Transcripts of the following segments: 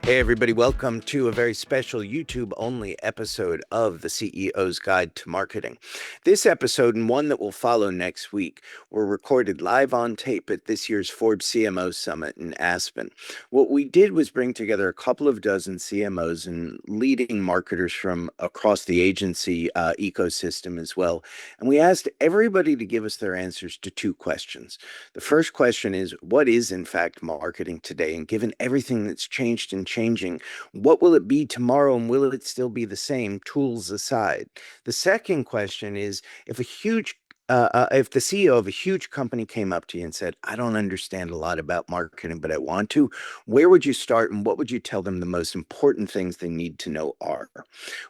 Hey, everybody, welcome to a very special YouTube only episode of the CEO's Guide to Marketing. This episode and one that will follow next week were recorded live on tape at this year's Forbes CMO Summit in Aspen. What we did was bring together a couple of dozen CMOs and leading marketers from across the agency ecosystem as well. And we asked everybody to give us their answers to two questions. The first question is, what is in fact marketing today? And given everything that's changed and changing, what will it be tomorrow, and will it still be the same, tools aside? The second question is, if the CEO of a huge company came up to you and said, I don't understand a lot about marketing, but I want to, where would you start and what would you tell them the most important things they need to know are?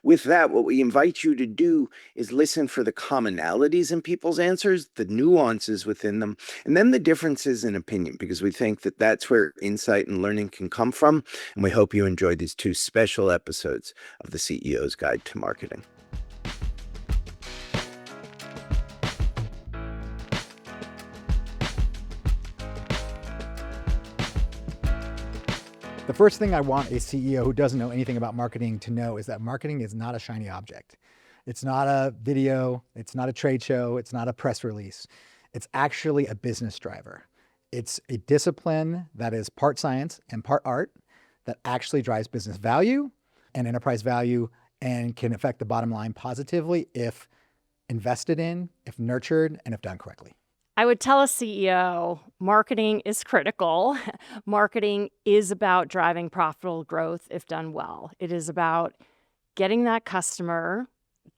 With that, what we invite you to do is listen for the commonalities in people's answers, the nuances within them, and then the differences in opinion, because we think that that's where insight and learning can come from. And we hope you enjoyed these two special episodes of the CEO's Guide to Marketing. The first thing I want a CEO who doesn't know anything about marketing to know is that marketing is not a shiny object. It's not a video, it's not a trade show, it's not a press release. It's actually a business driver. It's a discipline that is part science and part art that actually drives business value and enterprise value and can affect the bottom line positively if invested in, if nurtured, and if done correctly. I would tell a CEO, marketing is critical. Marketing is about driving profitable growth if done well. It is about getting that customer,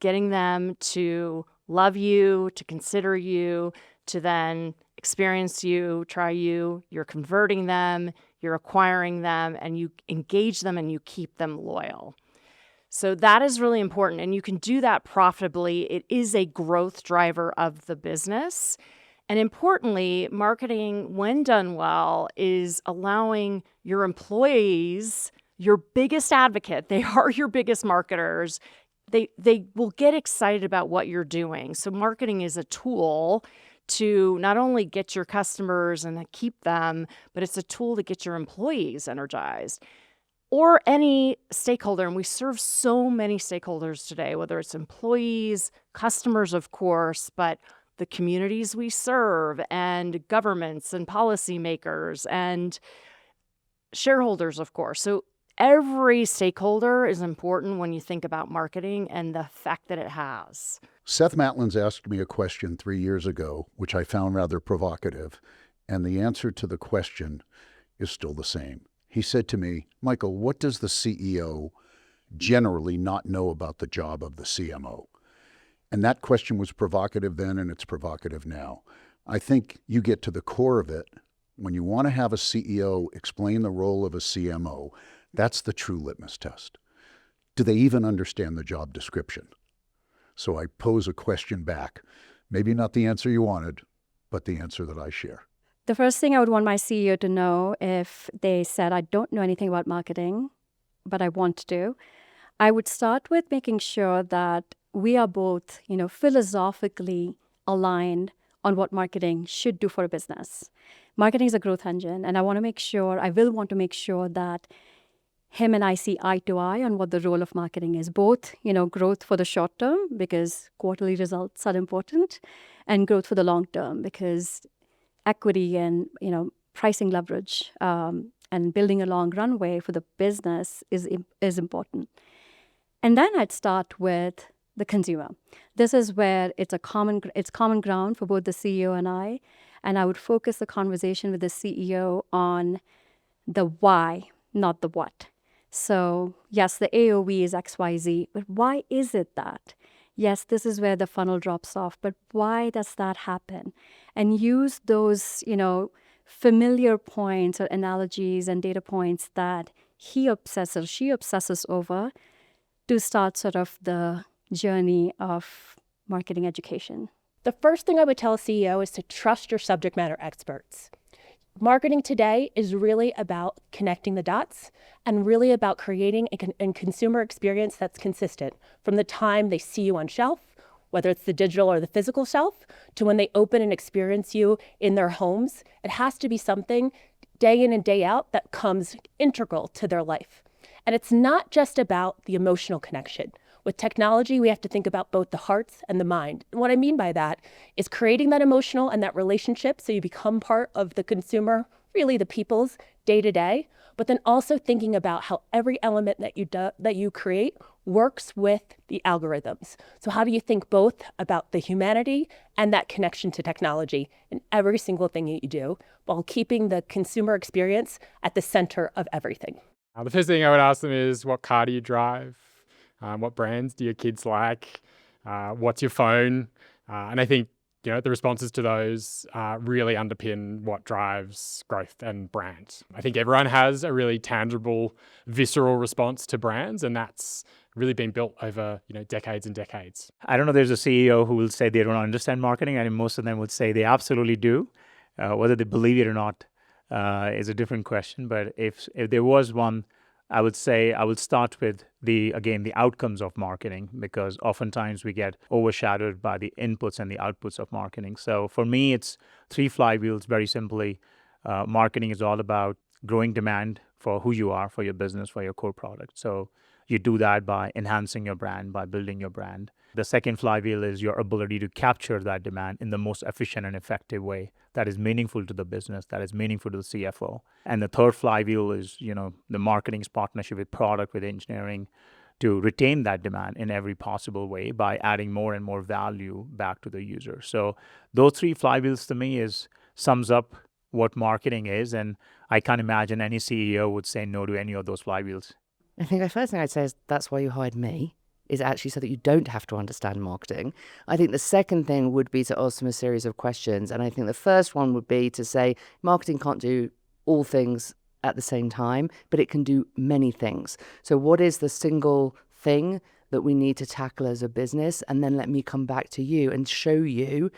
getting them to love you, to consider you, to then experience you, try you. You're converting them, you're acquiring them, and you engage them and you keep them loyal. So that is really important, and you can do that profitably. It is a growth driver of the business. And importantly, marketing, when done well, is allowing your employees, your biggest advocate, they are your biggest marketers, they will get excited about what you're doing. So marketing is a tool to not only get your customers and keep them, but it's a tool to get your employees energized. Or any stakeholder, and we serve so many stakeholders today, whether it's employees, customers, of course, but the communities we serve, and governments and policymakers and shareholders, of course. So every stakeholder is important when you think about marketing and the effect that it has. Seth Matlins asked me a question 3 years ago, which I found rather provocative, and the answer to the question is still the same. He said to me, Michael, what does the CEO generally not know about the job of the CMO? And that question was provocative then, and it's provocative now. I think you get to the core of it. When you want to have a CEO explain the role of a CMO, that's the true litmus test. Do they even understand the job description? So I pose a question back. Maybe not the answer you wanted, but the answer that I share. The first thing I would want my CEO to know if they said, I don't know anything about marketing, but I want to, I would start with making sure that we are both, philosophically aligned on what marketing should do for a business. Marketing is a growth engine, and I will want to make sure that him and I see eye to eye on what the role of marketing is, both, growth for the short term, because quarterly results are important, and growth for the long term, because equity and, pricing leverage and building a long runway for the business is important. And then I'd start with the consumer. This is where it's common ground for both the CEO and I would focus the conversation with the CEO on the why, not the what. So yes, the AOV is XYZ, but why is it that? Yes, this is where the funnel drops off, but why does that happen? And use those, familiar points or analogies and data points that she obsesses over to start sort of the journey of marketing education. The first thing I would tell a CEO is to trust your subject matter experts. Marketing today is really about connecting the dots and really about creating a consumer experience that's consistent from the time they see you on shelf, whether it's the digital or the physical shelf, to when they open and experience you in their homes. It has to be something day in and day out that comes integral to their life. And it's not just about the emotional connection. With technology, we have to think about both the hearts and the mind. And what I mean by that is creating that emotional and that relationship so you become part of the consumer, really the people's day-to-day, but then also thinking about how every element that you create works with the algorithms. So how do you think both about the humanity and that connection to technology in every single thing that you do, while keeping the consumer experience at the center of everything? The first thing I would ask them is, what car do you drive? What brands do your kids like? What's your phone? And I think the responses to those really underpin what drives growth and brand. I think everyone has a really tangible, visceral response to brands, and that's really been built over decades and decades. I don't know, there's a CEO who will say they don't understand marketing, and most of them would say they absolutely do. Whether they believe it or not is a different question. But if there was one, I would say I would start with the outcomes of marketing, because oftentimes we get overshadowed by the inputs and the outputs of marketing. So for me, it's 3 flywheels, very simply. Marketing is all about growing demand for who you are, for your business, for your core product. So you do that by enhancing your brand, by building your brand. The second flywheel is your ability to capture that demand in the most efficient and effective way that is meaningful to the business, that is meaningful to the CFO. And the third flywheel is, the marketing's partnership with product, with engineering, to retain that demand in every possible way by adding more and more value back to the user. So those 3 flywheels to me sums up what marketing is, and I can't imagine any CEO would say no to any of those flywheels. I think the first thing I'd say is that's why you hired me, is actually so that you don't have to understand marketing. I think the second thing would be to ask them a series of questions. And I think the first one would be to say marketing can't do all things at the same time, but it can do many things. So what is the single thing that we need to tackle as a business? And then let me come back to you and show you,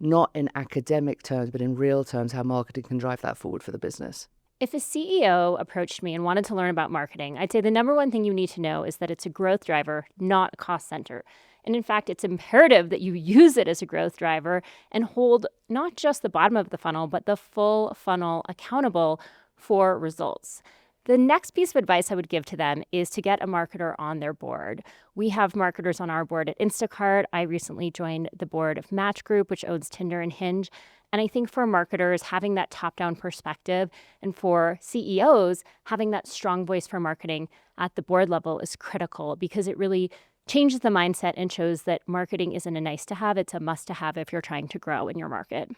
not in academic terms, but in real terms, how marketing can drive that forward for the business. If a CEO approached me and wanted to learn about marketing, I'd say the number one thing you need to know is that it's a growth driver, not a cost center. And in fact, it's imperative that you use it as a growth driver and hold not just the bottom of the funnel, but the full funnel accountable for results. The next piece of advice I would give to them is to get a marketer on their board. We have marketers on our board at Instacart. I recently joined the board of Match Group, which owns Tinder and Hinge. And I think for marketers, having that top-down perspective, and for CEOs, having that strong voice for marketing at the board level is critical, because it really changes the mindset and shows that marketing isn't a nice-to-have, it's a must-to-have if you're trying to grow in your market.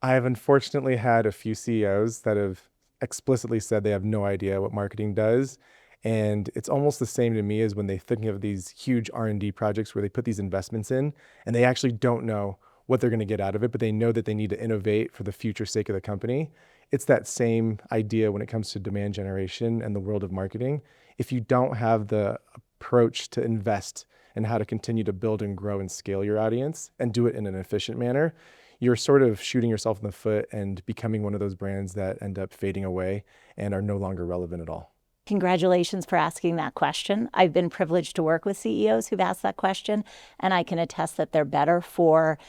I have unfortunately had a few CEOs that have explicitly said they have no idea what marketing does. And it's almost the same to me as when they think of these huge R&D projects where they put these investments in and they actually don't know what they're going to get out of it, but they know that they need to innovate for the future sake of the company. It's that same idea when it comes to demand generation and the world of marketing. If you don't have the approach to invest and how to continue to build and grow and scale your audience and do it in an efficient manner, you're sort of shooting yourself in the foot and becoming one of those brands that end up fading away and are no longer relevant at all. Congratulations for asking that question. I've been privileged to work with CEOs who've asked that question, and I can attest that they're better for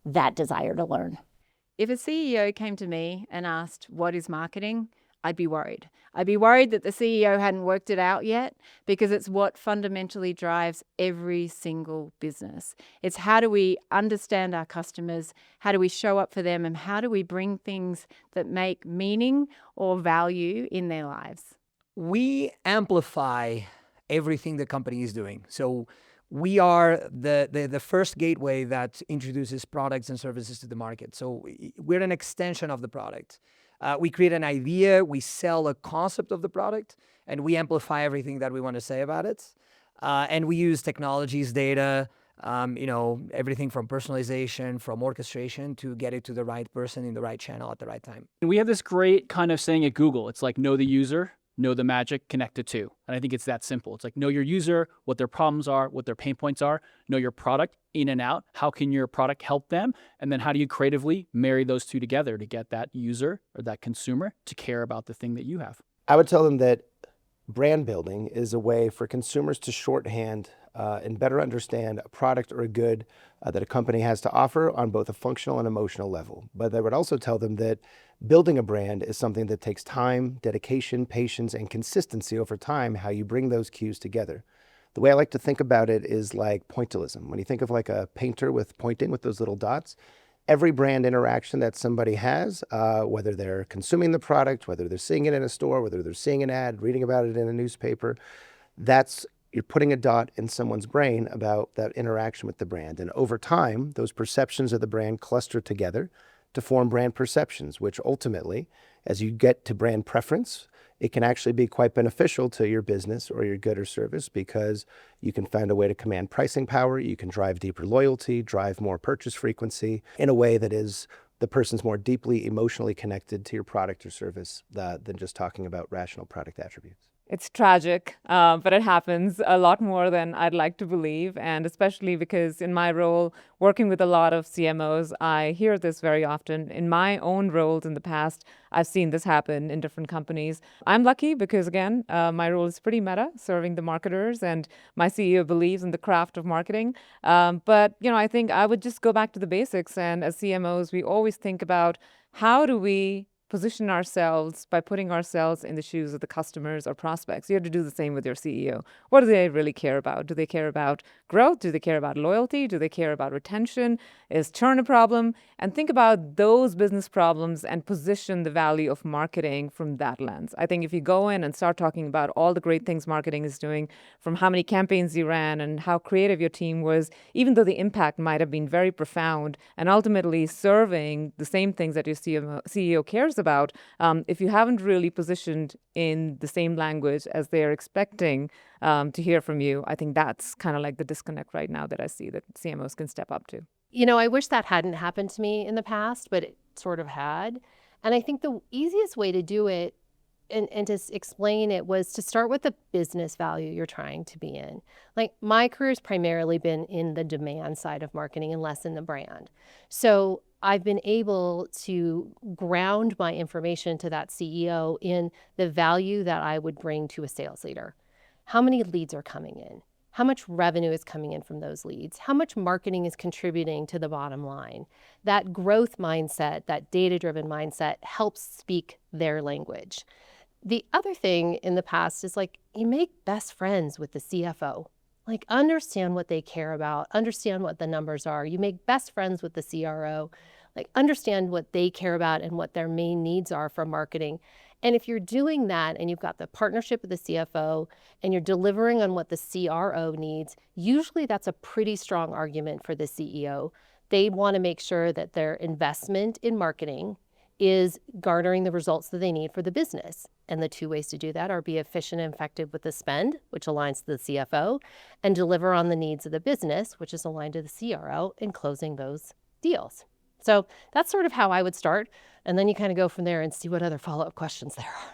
that desire to learn. If a CEO came to me and asked, what is marketing? I'd be worried. I'd be worried that the CEO hadn't worked it out yet, because it's what fundamentally drives every single business. It's how do we understand our customers, how do we show up for them, and how do we bring things that make meaning or value in their lives. We amplify everything the company is doing. So we are the first gateway that introduces products and services to the market. So we're an extension of the product. We create an idea, we sell a concept of the product, and we amplify everything that we want to say about it. And we use technologies, data, everything from personalization, from orchestration to get it to the right person in the right channel at the right time. We have this great kind of saying at Google. It's like, know the user, know the magic, connect the two. And I think it's that simple. It's like, know your user, what their problems are, what their pain points are, know your product in and out. How can your product help them? And then how do you creatively marry those two together to get that user or that consumer to care about the thing that you have? I would tell them that brand building is a way for consumers to shorthand and better understand a product or a good that a company has to offer on both a functional and emotional level. But I would also tell them that building a brand is something that takes time, dedication, patience, and consistency over time, how you bring those cues together. The way I like to think about it is like pointillism. When you think of like a painter with pointing with those little dots, every brand interaction that somebody has, whether they're consuming the product, whether they're seeing it in a store, whether they're seeing an ad, reading about it in a newspaper, you're putting a dot in someone's brain about that interaction with the brand. And over time, those perceptions of the brand cluster together to form brand perceptions, which ultimately, as you get to brand preference, it can actually be quite beneficial to your business or your good or service, because you can find a way to command pricing power, you can drive deeper loyalty, drive more purchase frequency in a way that is the person's more deeply emotionally connected to your product or service than just talking about rational product attributes. It's tragic, but it happens a lot more than I'd like to believe. And especially because in my role, working with a lot of CMOs, I hear this very often. In my own roles in the past, I've seen this happen in different companies. I'm lucky because, again, my role is pretty meta, serving the marketers, and my CEO believes in the craft of marketing. But, I think I would just go back to the basics. And as CMOs, we always think about how do we position ourselves by putting ourselves in the shoes of the customers or prospects. You have to do the same with your CEO. What do they really care about? Do they care about growth? Do they care about loyalty? Do they care about retention? Is churn a problem? And think about those business problems and position the value of marketing from that lens. I think if you go in and start talking about all the great things marketing is doing, from how many campaigns you ran and how creative your team was, even though the impact might have been very profound and ultimately serving the same things that your CEO cares about, if you haven't really positioned in the same language as they're expecting to hear from you, I think that's kind of like the disconnect right now that I see that CMOs can step up to. I wish that hadn't happened to me in the past, but it sort of had. And I think the easiest way to do it and to explain it was to start with the business value you're trying to be in. Like, my career's primarily been in the demand side of marketing and less in the brand. So I've been able to ground my information to that CEO in the value that I would bring to a sales leader. How many leads are coming in? How much revenue is coming in from those leads? How much marketing is contributing to the bottom line? That growth mindset, that data-driven mindset helps speak their language. The other thing in the past is, like, you make best friends with the CFO. Like, understand what they care about, understand what the numbers are. You make best friends with the CRO, like, understand what they care about and what their main needs are for marketing. And if you're doing that and you've got the partnership with the CFO and you're delivering on what the CRO needs, usually that's a pretty strong argument for the CEO. They want to make sure that their investment in marketing is garnering the results that they need for the business. And the two ways to do that are be efficient and effective with the spend, which aligns to the CFO, and deliver on the needs of the business, which is aligned to the CRO, in closing those deals. So that's sort of how I would start. And then you kind of go from there and see what other follow-up questions there are.